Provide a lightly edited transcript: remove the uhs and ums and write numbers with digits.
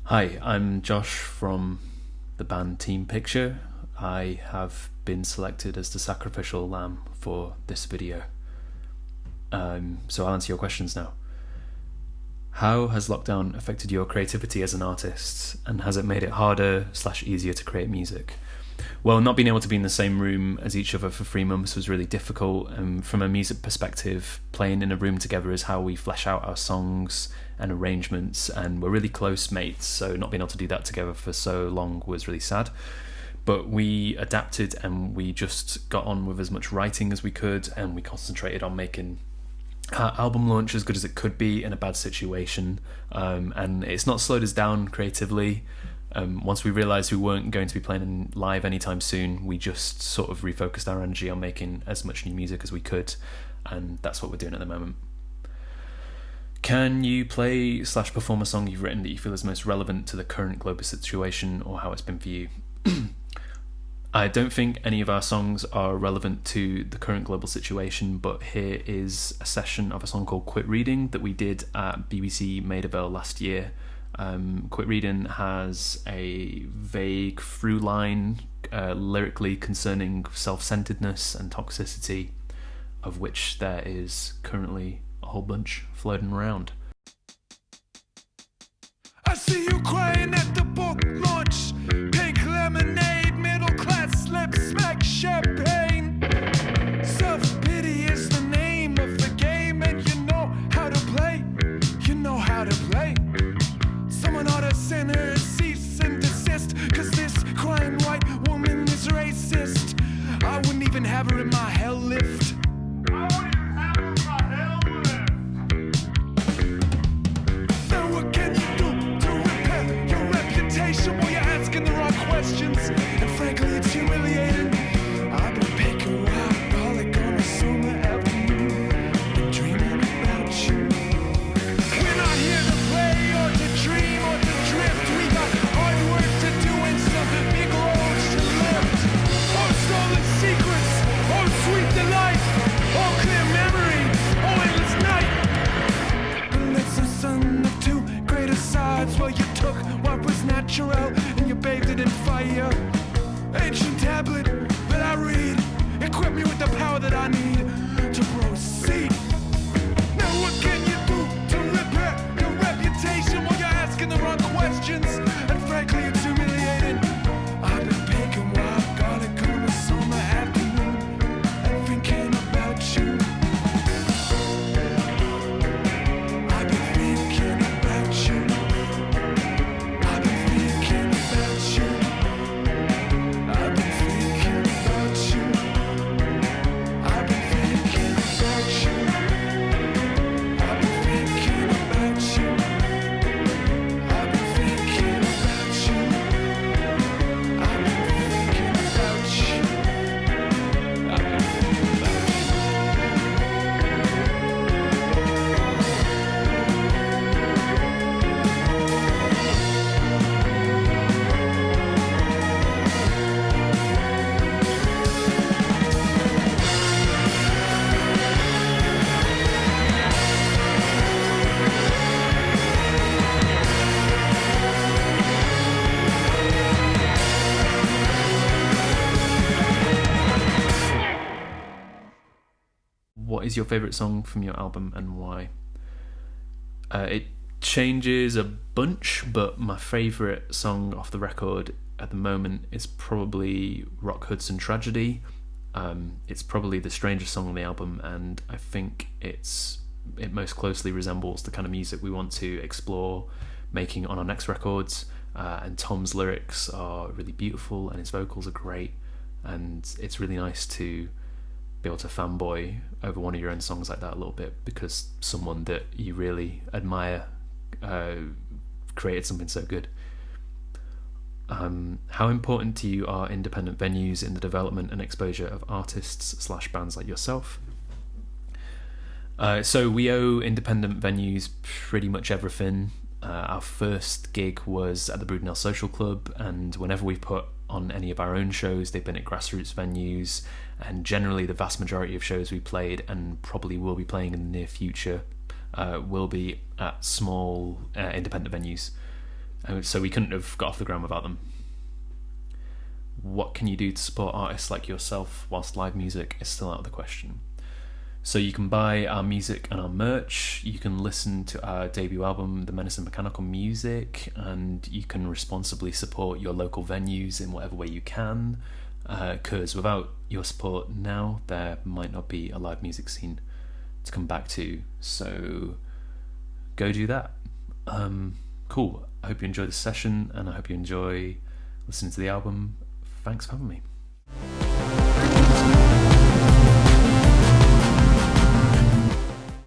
Hi, I'm Josh from the band Team Picture. I have been selected as the sacrificial lamb for this video. So I'll answer your questions now. How has lockdown affected your creativity as an artist, and has it made it harder/easier to create music? Well, not being able to be in the same room as each other for 3 months was really difficult. From a music perspective, playing in a room together is how we flesh out our songs and arrangements, and we're really close mates, so not being able to do that together for so long was really sad. But we adapted and we just got on with as much writing as we could, and we concentrated on making our album launch as good as it could be in a bad situation. And it's not slowed us down creatively. Once we realised we weren't going to be playing live anytime soon, we just sort of refocused our energy on making as much new music as we could, and that's what we're doing at the moment. Can you play/perform a song you've written that you feel is most relevant to the current global situation, or how it's been for you? I don't think any of our songs are relevant to the current global situation, but here is a session of a song called Quit Reading that we did at BBC Maidavale last year. Quit Reading has a vague through line lyrically concerning self-centeredness and toxicity, of which there is currently a whole bunch floating around. I see you crying at the book launch. Pink lemonade, middle class lips smack champagne. Self-pity is the name of the game, and you know how to play. You know how to play. Someone ought to send her a cease and desist, cause this crying white woman is racist. I wouldn't even have her in my hell lift. Now what can you do to repair your reputation? Well, you're asking the wrong questions, and frankly it's humiliating. I've been picking alcoholic on a summer afternoon and dreaming about you. We're not here to play or to dream or to drift. We got hard work to do and some big roads to lift. Oh, stolen secrets, oh, sweet delight, oh, clear memory, oh, endless night. But let's the sum of two greater sides. Well, you took what was natural and you bathed it in fire. Ancient tablet that I read, equip me with the power that I need to proceed. Now what can you do to repair your reputation? Well, you're asking the wrong questions, and frankly it's humiliating. I've been picking wild garlic on a summer afternoon and thinking about you. I've been thinking about you. I've been thinking about you. I've been thinking about you. I've been thinking about you. I've been thinking about you. I've been thinking about you. I've been thinking about you. I've been thinking about What is your favourite song from your album and why? It changes a bunch, but my favourite song off the record at the moment is probably Rock Hudson Tragedy. It's probably the strangest song on the album, and I think it most closely resembles the kind of music we want to explore making on our next records. And Tom's lyrics are really beautiful and his vocals are great, and it's really nice to be able to fanboy over one of your own songs like that a little bit, because someone that you really admire created something so good. How important to you are independent venues in the development and exposure of artists/bands like yourself? So we owe independent venues pretty much everything. Our first gig was at the Brudenell Social Club, and whenever we put on any of our own shows, they've been at grassroots venues, and generally the vast majority of shows we played and probably will be playing in the near future will be at small independent venues. So we couldn't have got off the ground without them. What can you do to support artists like yourself whilst live music is still out of the question? So you can buy our music and our merch, you can listen to our debut album, The Menace of Mechanical music, and you can responsibly support your local venues in whatever way you can, because without your support now, there might not be a live music scene to come back to, so go do that. Cool, I hope you enjoy this session, and I hope you enjoy listening to the album. Thanks for having me.